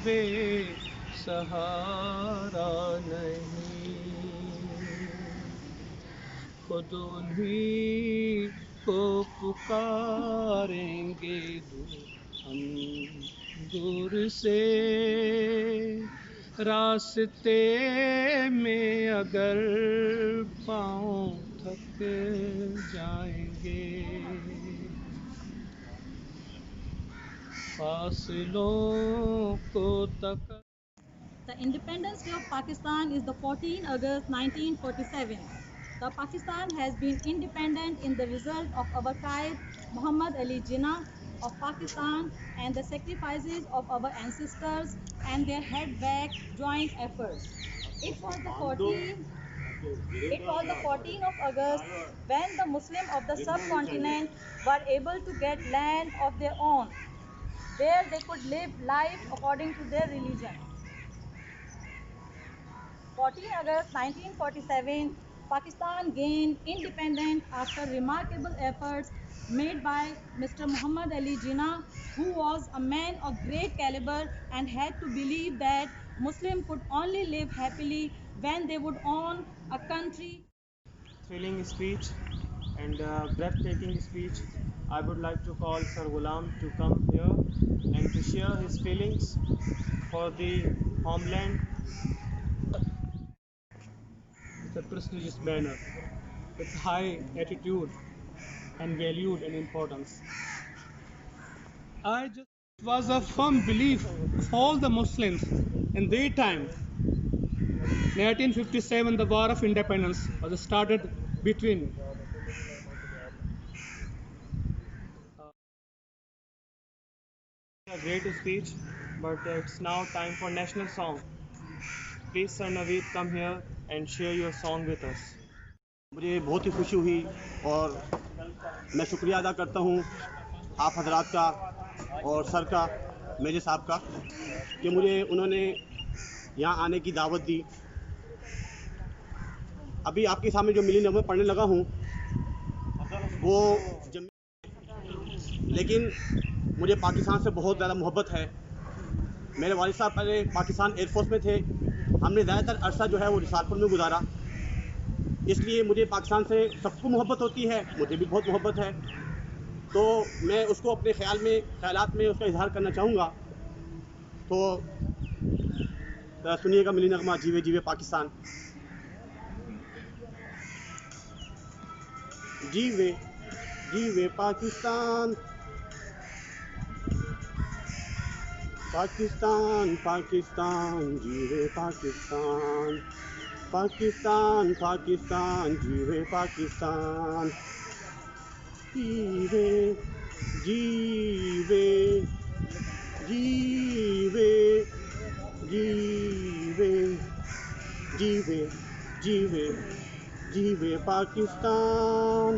بے سہارا نہیں، خود انہی کو پکاریں گے ہم دور سے، راستے میں اگر پاؤں تھک جائیں گے، فاصلوں کو تک. The Independence Day of Pakistan is the 14 August 1947. The Pakistan has been independent in the result of our Qaid Muhammad Ali Jinnah of Pakistan and the sacrifices of our ancestors and their head-back joint efforts. It was the 14th of August when the Muslims of the subcontinent were able to get land of their own, where they could live life according to their religion. 14 August 1947, Pakistan gained independence after remarkable efforts made by Mr. Muhammad Ali Jinnah, who was a man of great caliber and had to believe that Muslims could only live happily when they would own a country. Thrilling speech and breathtaking speech. I would like to call Sir Ghulam to come here and to share his feelings for the homeland. It's a prestigious banner with high attitude and valued and importance. It was a firm belief of all the Muslims in their time. 1957, the War of Independence was started between A great speech, but it's now time for national song. Please, Sir Naveed, come here and share your song with us. مجھے بہت ہی خوشی ہوئی اور میں شکریہ ادا کرتا ہوں آپ حضرات کا اور سر کا، میرے صاحب کا، کہ مجھے انہوں نے یہاں آنے کی دعوت دی. ابھی آپ کے سامنے جو ملی نغمے پڑھنے لگا ہوں وہ لیکن مجھے پاکستان سے بہت زیادہ محبت ہے. میرے والد صاحب پہلے پاکستان ایئر فورس میں تھے، ہم نے زیادہ تر عرصہ جو ہے وہ رسالپور میں گزارا، اس لیے مجھے پاکستان سے سب کو محبت ہوتی ہے، مجھے بھی بہت محبت ہے. تو میں اس کو اپنے خیالات میں اس کا اظہار کرنا چاہوں گا. تو سنیے گا ملی نغمہ جیوے جیوے پاکستان. جیوے جیوے پاکستان، پاکستان پاکستان جیوے پاکستان، پاکستان پاکستان جیوے پاکستان. جیوے جیوے جیوے جیوے جیوے جیوے جیوے پاکستان،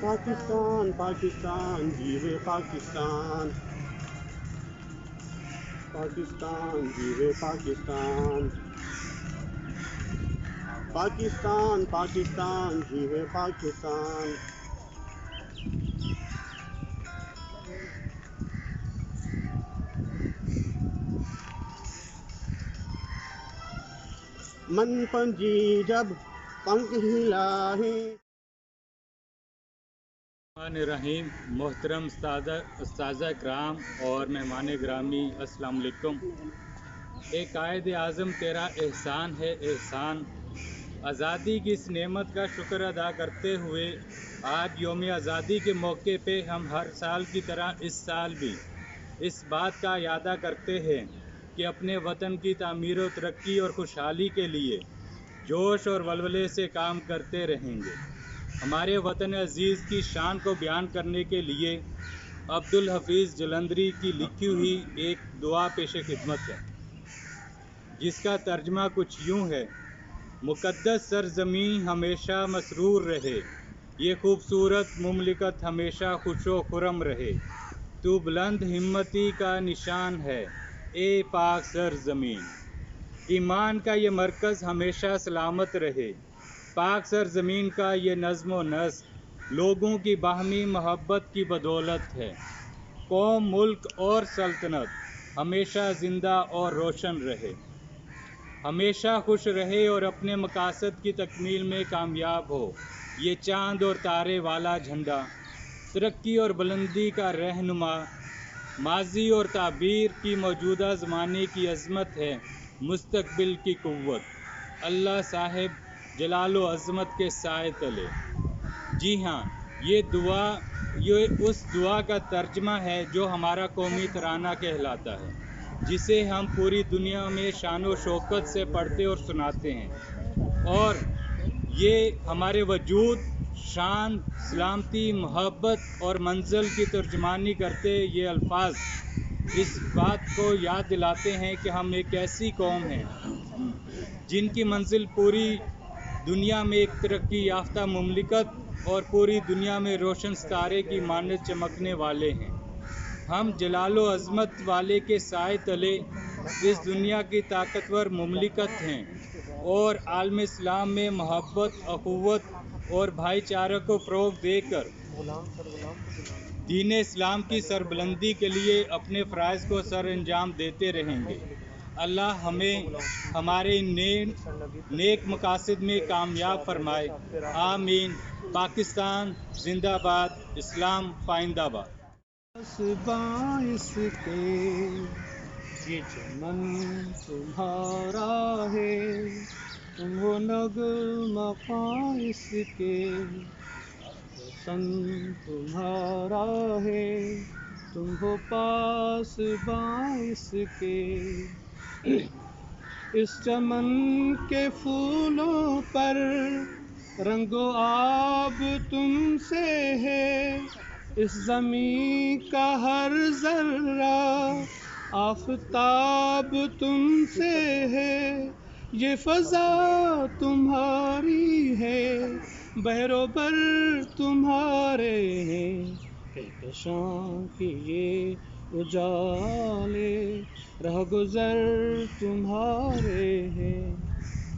پاکستان پاکستان جیوے پاکستان، پاکستان جیوے پاکستان، پاکستان پاکستان جیوے پاکستان. من پنجی جب پنکھ ہلاہے. الرحمن الرحیم. محترم استاذہ کرام اور مہمان گرامی، السلام علیکم. اے قائد اعظم، تیرا احسان ہے احسان. آزادی کی اس نعمت کا شکر ادا کرتے ہوئے آج یوم آزادی کے موقع پہ ہم ہر سال کی طرح اس سال بھی اس بات کا اعادہ کرتے ہیں کہ اپنے وطن کی تعمیر و ترقی اور خوشحالی کے لیے جوش اور ولولے سے کام کرتے رہیں گے. ہمارے وطن عزیز کی شان کو بیان کرنے کے لیے عبدالحفیظ جلندری کی لکھی ہوئی ایک دعا پیش خدمت ہے، جس کا ترجمہ کچھ یوں ہے: مقدس سرزمین ہمیشہ مسرور رہے، یہ خوبصورت مملکت ہمیشہ خوش و خرم رہے. تو بلند ہمتی کا نشان ہے اے پاک سرزمین، ایمان کا یہ مرکز ہمیشہ سلامت رہے. پاک سرزمین کا یہ نظم و نسق لوگوں کی باہمی محبت کی بدولت ہے. قوم، ملک اور سلطنت ہمیشہ زندہ اور روشن رہے، ہمیشہ خوش رہے اور اپنے مقاصد کی تکمیل میں کامیاب ہو۔ یہ چاند اور تارے والا جھنڈا ترقی اور بلندی کا رہنما، ماضی اور تعبیر کی موجودہ زمانے کی عظمت ہے، مستقبل کی قوت۔ اللہ صاحب جلال و عظمت کے سائے تلے۔ جی ہاں، یہ اس دعا کا ترجمہ ہے جو ہمارا قومی ترانہ کہلاتا ہے، جسے ہم پوری دنیا میں شان و شوکت سے پڑھتے اور سناتے ہیں، اور یہ ہمارے وجود، شان، سلامتی، محبت اور منزل کی ترجمانی کرتے یہ الفاظ اس بات کو یاد دلاتے ہیں کہ ہم ایک ایسی قوم ہیں جن کی منزل پوری دنیا میں ایک ترقی یافتہ مملکت اور پوری دنیا میں روشن ستارے کی مانند چمکنے والے ہیں۔ ہم جلال و عظمت والے کے سائے تلے اس دنیا کی طاقتور مملکت ہیں اور عالم اسلام میں محبت، اخوت اور بھائی چارہ کو فروغ دے کر دین اسلام کی سربلندی کے لیے اپنے فرائض کو سر انجام دیتے رہیں گے۔ اللہ ہمیں ہمارے نیک مقاصد میں کامیاب فرمائے۔ آمین۔ پاکستان زندہ باد، اسلام پائندہ باد۔ باعث کے یہ چمن تمہارا ہے، تم ہو نغمہ باعث کے، وطن تمہارا ہے، تم ہو پاس باعث کے۔ اس چمن کے پھولوں پر رنگ و آب تم سے ہے، اس زمین کا ہر ذرہ آفتاب تم سے ہے، یہ فضا تمہاری ہے، بحر و بر تمہارے ہیں، کہکشاں کی یہ اجالے رہ گزر تمہارے ہیں۔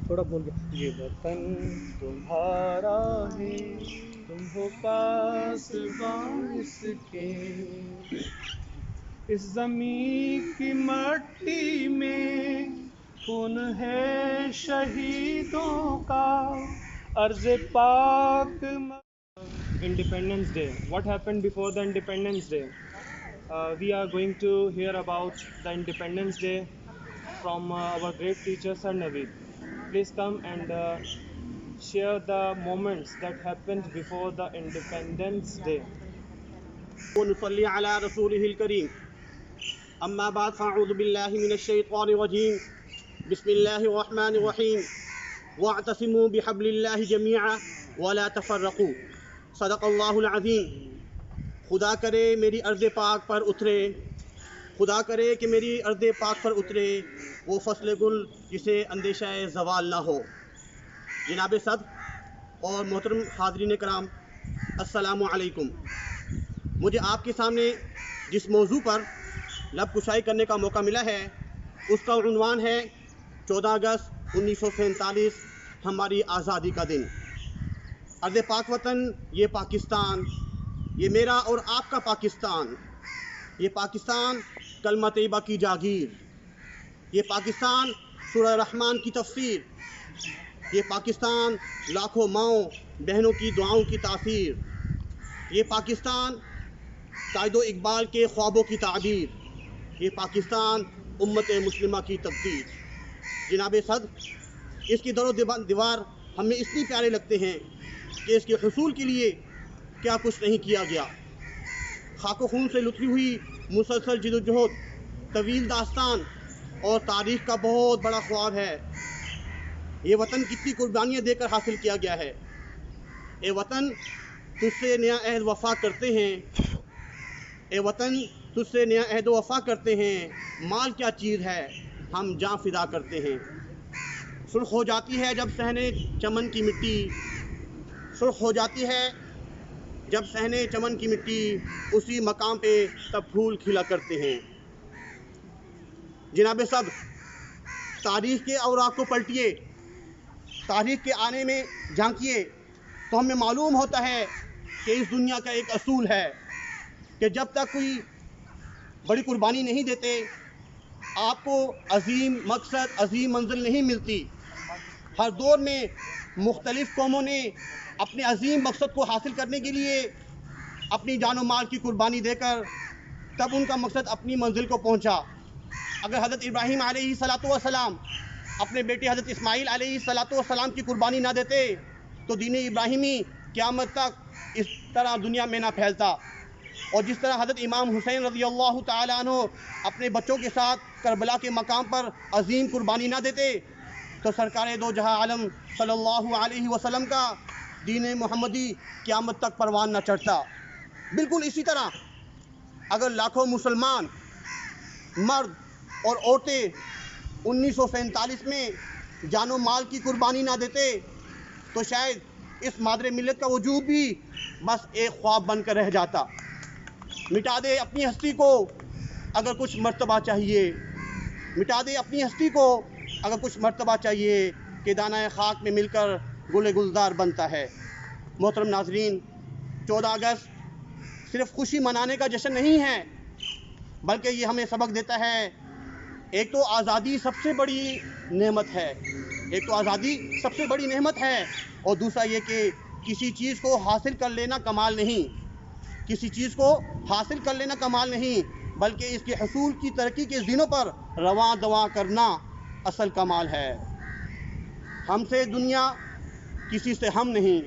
تھوڑا بول گیا۔ یہ وطن تمہارا ہے، تم ہو پاس باعث کے، اس زمین کی مٹی میں خون ہے شہیدوں کا، عرض پاک Independence Day. What happened before the Independence Day? We are going to hear about the Independence Day from our great teacher Sir Naveed. Please come and share the moments that happened before the Independence Day. ونصلي على رسوله الكريم أما بعد فأعوذ بالله من الشيطان الرجيم بسم الله الرحمن الرحيم واعتصموا بحبل الله جميعا ولا تفرقوا صدق الله العظيم۔ خدا کرے میری ارض پاک پر اترے، خدا کرے کہ میری ارض پاک پر اترے وہ فصل گل جسے اندیشہ زوال نہ ہو۔ جناب صدر اور محترم حاضرین کرام، السلام علیکم۔ مجھے آپ کے سامنے جس موضوع پر لب کشائی کرنے کا موقع ملا ہے اس کا عنوان ہے 14 اگست 1947 ہماری آزادی کا دن۔ ارض پاک وطن، یہ پاکستان، یہ میرا اور آپ کا پاکستان، یہ پاکستان کلمہ طیبہ کی جاگیر، یہ پاکستان سورہ رحمان کی تفسیر، یہ پاکستان لاکھوں ماؤں بہنوں کی دعاؤں کی تاثیر، یہ پاکستان قائد و اقبال کے خوابوں کی تعبیر، یہ پاکستان امت مسلمہ کی تبدیل۔ جناب صدر، اس کی در و دیوار ہمیں اس لیے پیارے لگتے ہیں کہ اس کے حصول کے لیے کیا کچھ نہیں کیا گیا۔ خاک و خون سے لتھی ہوئی مسلسل جد و جہد، طویل داستان اور تاریخ کا بہت بڑا خواب ہے۔ یہ وطن کتنی قربانیاں دے کر حاصل کیا گیا ہے۔ اے وطن، تجھ سے نیا عہد وفا کرتے ہیں، اے وطن تجھ سے نیا عہد و وفا کرتے ہیں، مال کیا چیز ہے ہم جاں فدا کرتے ہیں۔ سرخ ہو جاتی ہے جب صحنے چمن کی مٹی، سرخ ہو جاتی ہے جب صحنے چمن کی مٹی، اسی مقام پہ تب پھول کھلا کرتے ہیں۔ جناب صدر، تاریخ کے اوراق کو پلٹیے، تاریخ کے آنے میں جھانکیے تو ہمیں معلوم ہوتا ہے کہ اس دنیا کا ایک اصول ہے کہ جب تک کوئی بڑی قربانی نہیں دیتے آپ کو عظیم مقصد عظیم منزل نہیں ملتی. ہر دور میں مختلف قوموں نے اپنے عظیم مقصد کو حاصل کرنے کے لیے اپنی جان و مال کی قربانی دے کر تب ان کا مقصد اپنی منزل کو پہنچا. اگر حضرت ابراہیم علیہ السلام اپنے بیٹے حضرت اسماعیل علیہ السلام کی قربانی نہ دیتے تو دین ابراہیمی قیامت تک اس طرح دنیا میں نہ پھیلتا. اور جس طرح حضرت امام حسین رضی اللہ تعالیٰ عنہ اپنے بچوں کے ساتھ کربلا کے مقام پر عظیم قربانی نہ دیتے تو سرکار دو جہاں عالم صلی اللہ علیہ وسلم کا دین محمدی قیامت تک پروان نہ چڑھتا. بالکل اسی طرح اگر لاکھوں مسلمان مرد اور عورتیں 1947 میں جان و مال کی قربانی نہ دیتے تو شاید اس مادر ملت کا وجود بھی بس ایک خواب بن کر رہ جاتا. مٹا دے اپنی ہستی کو اگر کچھ مرتبہ چاہیے، مٹا دے اپنی ہستی کو اگر کچھ مرتبہ چاہیے کہ دانہ خاک میں مل کر گل گلزار بنتا ہے. محترم ناظرین، 14 اگست صرف خوشی منانے کا جشن نہیں ہے بلکہ یہ ہمیں سبق دیتا ہے ایک تو آزادی سب سے بڑی نعمت ہے، ایک تو آزادی سب سے بڑی نعمت ہے، اور دوسرا یہ کہ کسی چیز کو حاصل کر لینا کمال نہیں، کسی چیز کو حاصل کر لینا کمال نہیں بلکہ اس کے حصول کی ترقی کے دنوں پر رواں دواں کرنا اصل کمال ہے. ہم سے دنیا کسی سے ہم نہیں،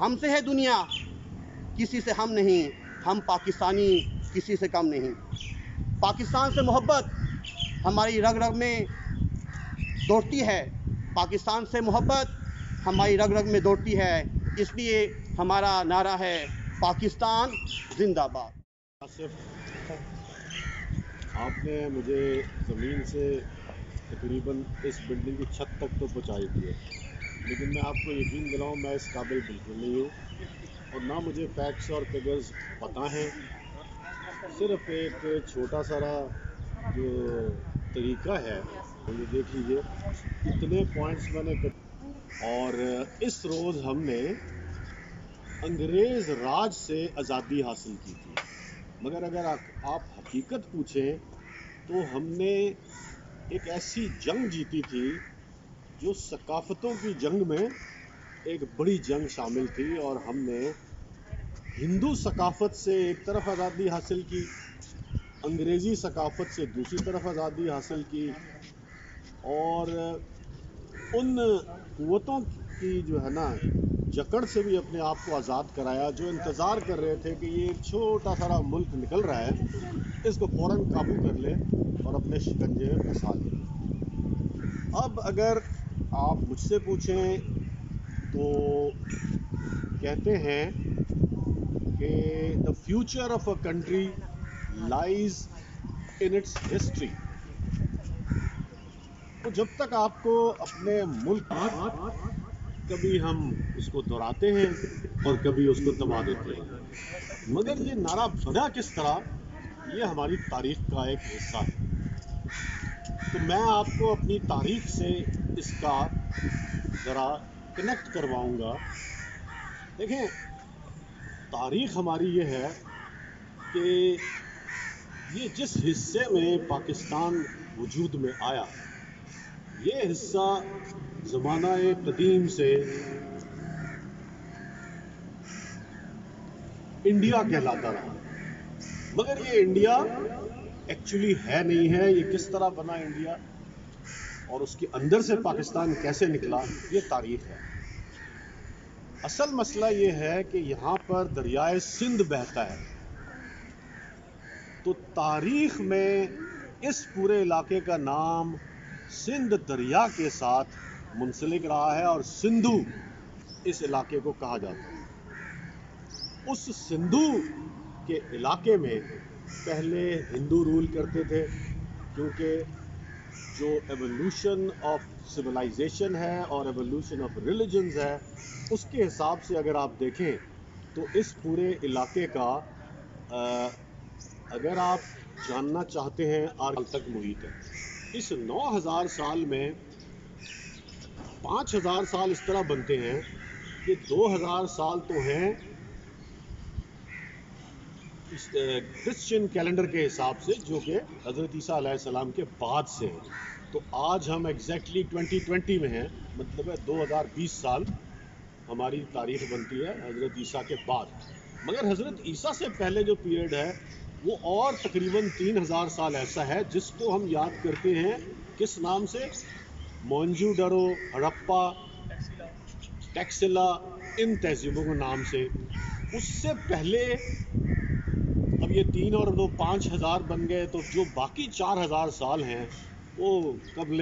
ہم سے ہے دنیا کسی سے ہم نہیں، ہم پاکستانی کسی سے کم نہیں. پاکستان سے محبت ہماری رگ رگ میں دوڑتی ہے، پاکستان سے محبت ہماری رگ رگ میں دوڑتی ہے. اس لیے ہمارا نعرہ ہے پاکستان زندہ باد. آصف، آپ نے مجھے زمین سے تقریباً اس بلڈنگ کی چھت تک تو پہنچائی دی ہے، لیکن میں آپ کو یقین دلاؤں میں اس قابل بالکل نہیں ہوں اور نہ مجھے فیکٹس اور فگرز پتہ ہیں. صرف ایک چھوٹا سا جو طریقہ ہے وہ یہ دیکھ لیجیے اتنے پوائنٹس میں نے اور اس روز ہم نے انگریز راج سے آزادی حاصل کی تھی، مگر اگر آپ حقیقت پوچھیں تو ہم نے ایک ایسی جنگ جیتی تھی جو ثقافتوں کی جنگ میں ایک بڑی جنگ شامل تھی، اور ہم نے ہندو ثقافت سے ایک طرف آزادی حاصل کی، انگریزی ثقافت سے دوسری طرف آزادی حاصل کی، اور ان قوتوں کی جو ہے نا جکڑ سے بھی اپنے آپ کو آزاد کرایا جو انتظار کر رہے تھے کہ یہ ایک چھوٹا سا ملک نکل رہا ہے، اس کو فوراً قابو کر لے اور اپنے شکنجے میں پھنسا لے. اب اگر آپ مجھ سے پوچھیں تو کہتے ہیں کہ the future of a country lies in its history. تو جب تک آپ کو اپنے ملک کبھی ہم اس کو دہراتے ہیں اور کبھی اس کو دبا دیتے ہیں، مگر یہ نعرہ بنا کس طرح یہ ہماری تاریخ کا ایک حصہ ہے. تو میں آپ کو اپنی تاریخ سے اس کا ذرا کنیکٹ کرواؤں گا. دیکھیں، تاریخ ہماری یہ ہے کہ یہ جس حصے میں پاکستان وجود میں آیا یہ حصہ زمانہ قدیم سے انڈیا کہلاتا رہا، مگر یہ انڈیا ایکچولی ہے نہیں ہے. یہ کس طرح بنا انڈیا اور اس کے اندر سے پاکستان کیسے نکلا یہ تاریخ ہے. اصل مسئلہ یہ ہے کہ یہاں پر دریائے سندھ بہتا ہے، تو تاریخ میں اس پورے علاقے کا نام سندھ دریا کے ساتھ منسلک رہا ہے اور سندھو اس علاقے کو کہا جاتا ہے. اس سندھو کے علاقے میں پہلے ہندو رول کرتے تھے، کیونکہ جو ایوولوشن آف سویلائزیشن ہے اور ایوولوشن آف ریلیجنز ہے اس کے حساب سے اگر آپ دیکھیں تو اس پورے علاقے کا اگر آپ جاننا چاہتے ہیں آج تک محیط ہے. اس 9000 سال میں 5000 سال اس طرح بنتے ہیں کہ 2000 سال تو ہیں کرسچن کیلنڈر کے حساب سے، جو کہ حضرت عیسیٰ علیہ السلام کے بعد سے ہے. تو آج ہم ایگزیکٹلی 2020 میں ہیں، مطلب ہے 2020 سال ہماری تاریخ بنتی ہے حضرت عیسیٰ کے بعد. مگر حضرت عیسیٰ سے پہلے جو پیریڈ ہے وہ اور تقریباً 3000 سال ایسا ہے جس کو ہم یاد کرتے ہیں کس نام سے؟ مونجو ڈرو، ہڑپا، ٹیکسلا، ان تہذیبوں کے نام سے. اس سے پہلے اب یہ 3 اور 2 5000 بن گئے، تو جو باقی 4000 سال ہیں وہ قبل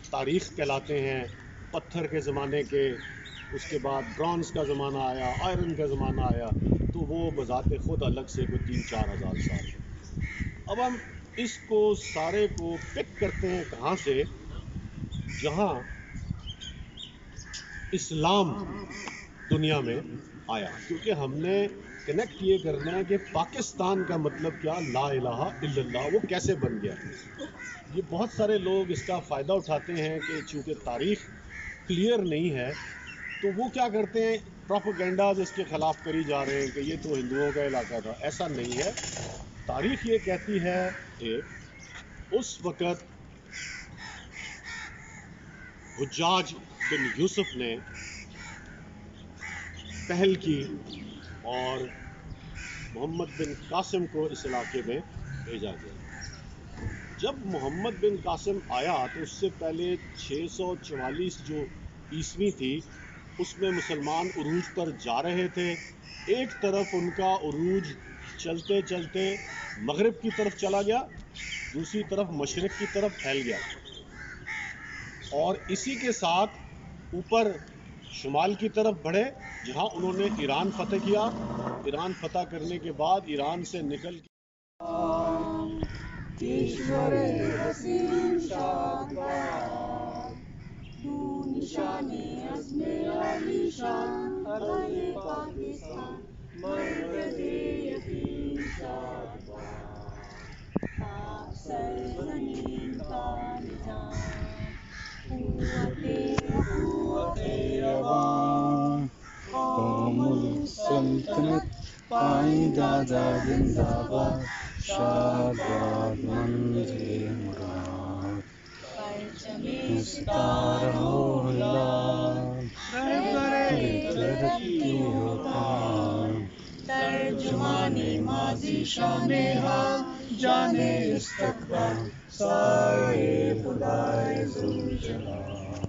تاریخ کہلاتے ہیں. پتھر کے زمانے کے، اس کے بعد برانز کا زمانہ آیا، آئرن کا زمانہ آیا، تو وہ بذات خود الگ سے کوئی 3-4 ہزار سال ہے. اب ہم اس کو سارے کو پک کرتے ہیں کہاں سے؟ جہاں اسلام دنیا میں آیا. کیونکہ ہم نے کنیکٹ یہ کرنا ہے کہ پاکستان کا مطلب کیا، لا الہ الا اللہ، وہ کیسے بن گیا. یہ بہت سارے لوگ اس کا فائدہ اٹھاتے ہیں کہ چونکہ تاریخ کلیئر نہیں ہے تو وہ کیا کرتے ہیں، پروپیگنڈاز اس کے خلاف کری جا رہے ہیں کہ یہ تو ہندوؤں کا علاقہ تھا. ایسا نہیں ہے. تاریخ یہ کہتی ہے کہ اس وقت حجاج بن یوسف نے پہل کی اور محمد بن قاسم کو اس علاقے میں بھیجا گیا. جب محمد بن قاسم آیا تو اس سے پہلے 644 جو عیسوی تھی اس میں مسلمان عروج پر جا رہے تھے. ایک طرف ان کا عروج چلتے چلتے مغرب کی طرف چلا گیا، دوسری طرف مشرق کی طرف پھیل گیا، اور اسی کے ساتھ اوپر شمال کی طرف بڑھے جہاں انہوں نے ایران فتح کیا. ایران فتح کرنے کے بعد ایران سے نکل کے سلطنت پائیں دادا زندہ باد، شادباد منظر مراد، ستارہ ہو لال، ترقی ہو تمام، ترجمانی ماضی شان حال، جانے استقبال، سائے خدائے ذوالجلال.